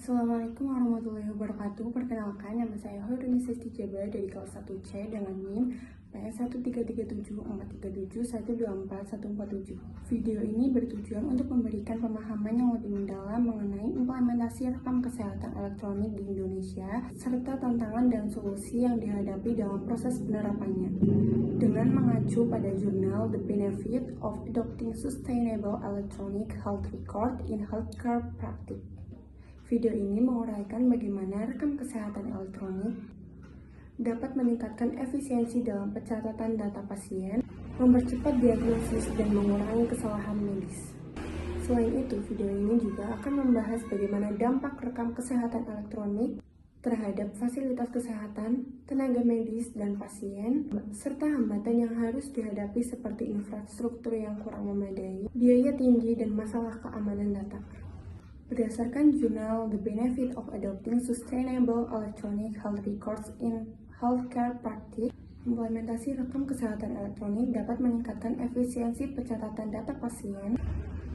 Assalamualaikum warahmatullahi wabarakatuh. Perkenalkan, nama saya Hoirunisa Tijaba dari kelas 1C dengan NIM PS1337437124147. Video ini bertujuan untuk memberikan pemahaman yang lebih mendalam mengenai implementasi rekam kesehatan elektronik di Indonesia, serta tantangan dan solusi yang dihadapi dalam proses penerapannya. Dengan mengacu pada jurnal The Benefit of Adopting Sustainable Electronic Health Record in Healthcare Practice. Video ini menguraikan bagaimana rekam kesehatan elektronik dapat meningkatkan efisiensi dalam pencatatan data pasien, mempercepat diagnosis, dan mengurangi kesalahan medis. Selain itu, video ini juga akan membahas bagaimana dampak rekam kesehatan elektronik terhadap fasilitas kesehatan, tenaga medis, dan pasien, serta hambatan yang harus dihadapi seperti infrastruktur yang kurang memadai, biaya tinggi, dan masalah keamanan data. Berdasarkan jurnal The Benefit of Adopting Sustainable Electronic Health Records in Healthcare Practice, implementasi rekam kesehatan elektronik dapat meningkatkan efisiensi pencatatan data pasien,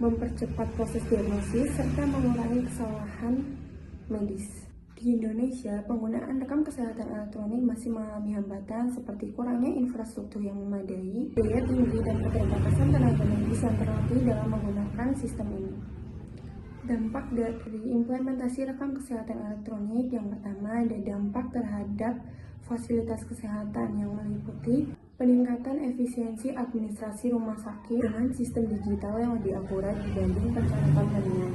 mempercepat proses diagnosis, serta mengurangi kesalahan medis. Di Indonesia, penggunaan rekam kesehatan elektronik masih mengalami hambatan seperti kurangnya infrastruktur yang memadai, biaya tinggi, dan keterbatasan tenaga medis yang terlatih dalam menggunakan sistem ini. Dampak dari implementasi rekam kesehatan elektronik, yang pertama ada dampak terhadap fasilitas kesehatan yang meliputi peningkatan efisiensi administrasi rumah sakit dengan sistem digital yang lebih akurat dibanding pencatatan manual.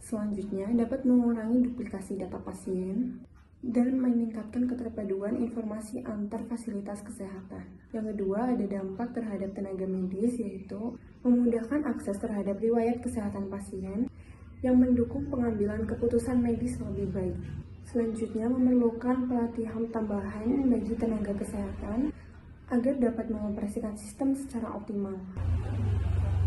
Selanjutnya, dapat mengurangi duplikasi data pasien dan meningkatkan keterpaduan informasi antar fasilitas kesehatan. Yang kedua, ada dampak terhadap tenaga medis, yaitu memudahkan akses terhadap riwayat kesehatan pasien yang mendukung pengambilan keputusan medis lebih baik. Selanjutnya, memerlukan pelatihan tambahan bagi tenaga kesehatan agar dapat mengoperasikan sistem secara optimal.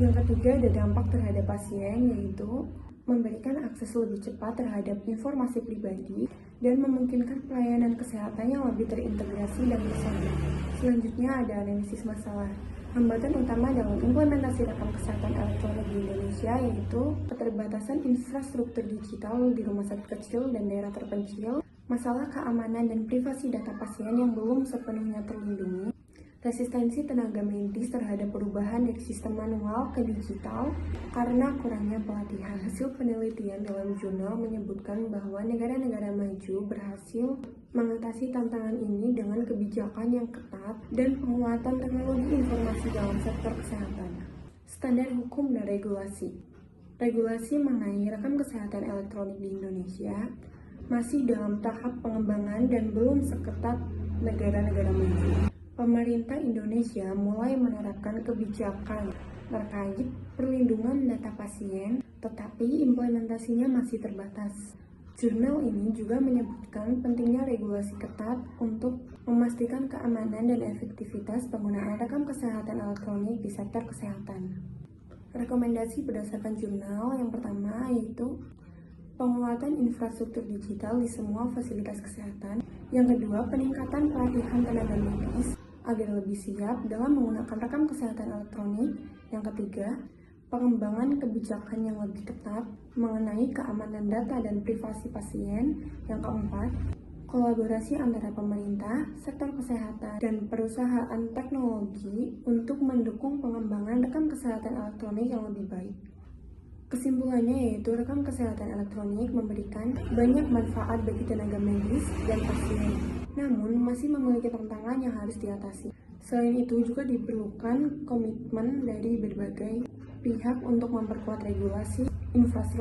Yang ketiga, ada dampak terhadap pasien, yaitu memberikan akses lebih cepat terhadap informasi pribadi dan memungkinkan pelayanan kesehatan yang lebih terintegrasi dan bersama. Selanjutnya, ada analisis masalah. Hambatan utama dalam implementasi rekam kesehatan elektronik di Indonesia yaitu keterbatasan infrastruktur digital di rumah sakit kecil dan daerah terpencil, masalah keamanan dan privasi data pasien yang belum sepenuhnya terlindungi, resistensi tenaga medis terhadap perubahan dari sistem manual ke digital karena kurangnya pelatihan. Hasil penelitian dalam jurnal menyebutkan bahwa negara-negara maju berhasil mengatasi tantangan ini dengan kebijakan yang ketat dan penguatan teknologi informasi dalam sektor kesehatan. Standar hukum dan regulasi. Regulasi mengenai rekam kesehatan elektronik di Indonesia masih dalam tahap pengembangan dan belum seketat negara-negara maju. Pemerintah Indonesia mulai menerapkan kebijakan terkait perlindungan data pasien, tetapi implementasinya masih terbatas. Jurnal ini juga menyebutkan pentingnya regulasi ketat untuk memastikan keamanan dan efektivitas penggunaan rekam kesehatan elektronik di sektor kesehatan. Rekomendasi berdasarkan jurnal yang pertama yaitu penguatan infrastruktur digital di semua fasilitas kesehatan. Yang kedua, peningkatan pelatihan tenaga medis agar lebih siap dalam menggunakan rekam kesehatan elektronik. Yang ketiga, pengembangan kebijakan yang lebih ketat mengenai keamanan data dan privasi pasien. Yang keempat, kolaborasi antara pemerintah, sektor kesehatan, dan perusahaan teknologi untuk mendukung pengembangan rekam kesehatan elektronik yang lebih baik. Kesimpulannya yaitu rekam kesehatan elektronik memberikan banyak manfaat bagi tenaga medis dan pasien, namun masih memiliki tantangan yang harus diatasi. Selain itu juga diperlukan komitmen dari berbagai pihak untuk memperkuat regulasi, infrastruktur,